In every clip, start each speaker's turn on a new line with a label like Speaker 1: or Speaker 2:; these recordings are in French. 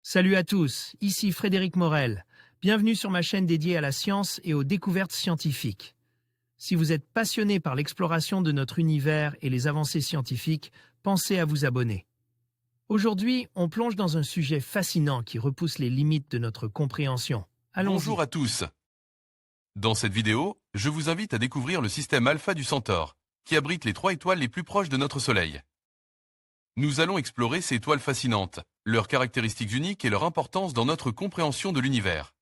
Speaker 1: Salut à tous, ici Frédéric Morel. Bienvenue sur ma chaîne dédiée à la science et aux découvertes scientifiques. Si vous êtes passionné par l'exploration de notre univers et les avancées scientifiques, pensez à vous abonner. Aujourd'hui, on plonge dans un sujet fascinant qui repousse les limites de notre compréhension. Allons-y.
Speaker 2: Bonjour à tous. Dans cette vidéo, je vous invite à découvrir le système Alpha du Centaure, qui abrite les 3 étoiles les plus proches de notre Soleil. Nous allons explorer ces étoiles fascinantes, leurs caractéristiques uniques et leur importance dans notre compréhension de l'univers.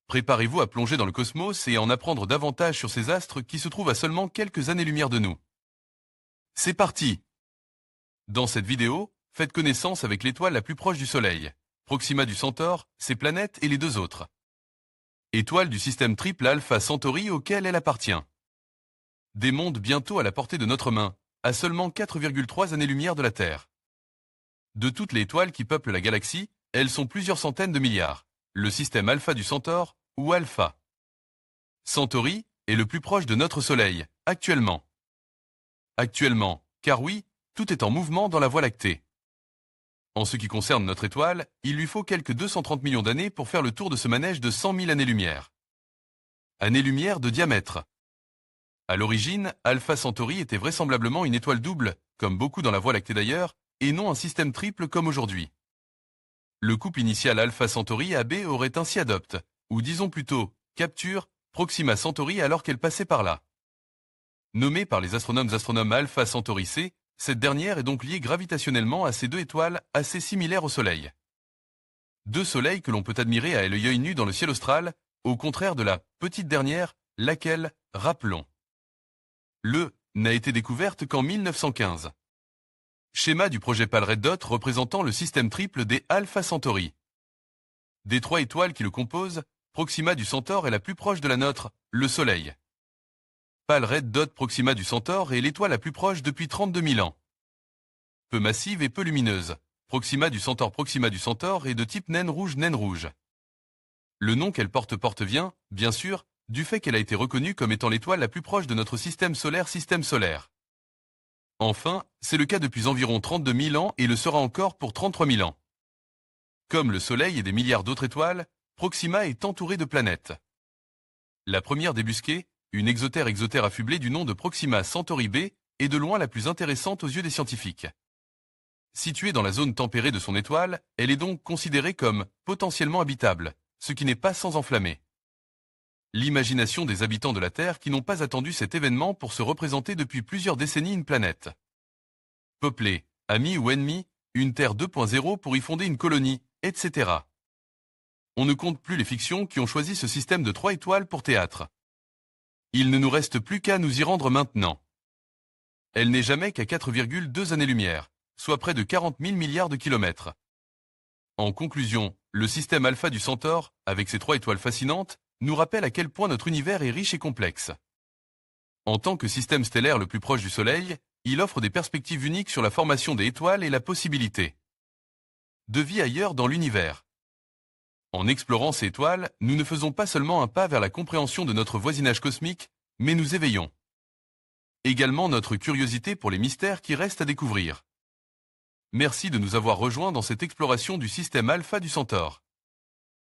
Speaker 2: Préparez-vous à plonger dans le cosmos et à en apprendre davantage sur ces astres qui se trouvent à seulement quelques années-lumière de nous. C'est parti! Dans cette vidéo, faites connaissance avec l'étoile la plus proche du Soleil, Proxima du Centaure, ses planètes et les 2 autres. Étoile du système triple Alpha Centauri auquel elle appartient. Des mondes bientôt à la portée de notre main, à seulement 4,3 années-lumière de la Terre. De toutes les étoiles qui peuplent la galaxie, elles sont plusieurs centaines de milliards. Le système Alpha du Centaure, ou Alpha. Centauri est le plus proche de notre Soleil, actuellement. Actuellement, car oui, tout est en mouvement dans la Voie lactée. En ce qui concerne notre étoile, il lui faut quelques 230 millions d'années pour faire le tour de ce manège de 100 000 années-lumière. Années-lumière de diamètre. À l'origine, Alpha Centauri était vraisemblablement une étoile double, comme beaucoup dans la Voie lactée d'ailleurs, et non un système triple comme aujourd'hui. Le couple initial Alpha Centauri AB aurait ainsi adopté, ou disons plutôt, capture, Proxima Centauri alors qu'elle passait par là. Nommée par les astronomes Alpha Centauri C, cette dernière est donc liée gravitationnellement à ces 2 étoiles assez similaires au Soleil. 2 soleils que l'on peut admirer à l'œil nu dans le ciel austral, au contraire de la petite dernière, laquelle, rappelons, n'a été découverte qu'en 1915. Schéma du projet Pale Red Dot représentant le système triple des Alpha Centauri. Des 3 étoiles qui le composent, Proxima du Centaure est la plus proche de la nôtre, le Soleil. Pale Red Dot Proxima du Centaure est l'étoile la plus proche depuis 32 000 ans. Peu massive et peu lumineuse, Proxima du Centaure est de type naine rouge. Le nom qu'elle porte vient, bien sûr, du fait qu'elle a été reconnue comme étant l'étoile la plus proche de notre système solaire. Enfin, c'est le cas depuis environ 32 000 ans et le sera encore pour 33 000 ans. Comme le Soleil et des milliards d'autres étoiles, Proxima est entourée de planètes. La première débusquée, une exotère affublée du nom de Proxima Centauri b, est de loin la plus intéressante aux yeux des scientifiques. Située dans la zone tempérée de son étoile, elle est donc considérée comme potentiellement habitable, ce qui n'est pas sans enflammer l'imagination des habitants de la Terre qui n'ont pas attendu cet événement pour se représenter depuis plusieurs décennies une planète. Peuplée, amis ou ennemis, une Terre 2.0 pour y fonder une colonie, etc. On ne compte plus les fictions qui ont choisi ce système de 3 étoiles pour théâtre. Il ne nous reste plus qu'à nous y rendre maintenant. Elle n'est jamais qu'à 4,2 années-lumière, soit près de 40 000 milliards de kilomètres. En conclusion, le système Alpha du Centaure, avec ses 3 étoiles fascinantes, nous rappelle à quel point notre univers est riche et complexe. En tant que système stellaire le plus proche du Soleil, il offre des perspectives uniques sur la formation des étoiles et la possibilité de vie ailleurs dans l'univers. En explorant ces étoiles, nous ne faisons pas seulement un pas vers la compréhension de notre voisinage cosmique, mais nous éveillons également notre curiosité pour les mystères qui restent à découvrir. Merci de nous avoir rejoints dans cette exploration du système Alpha du Centaure.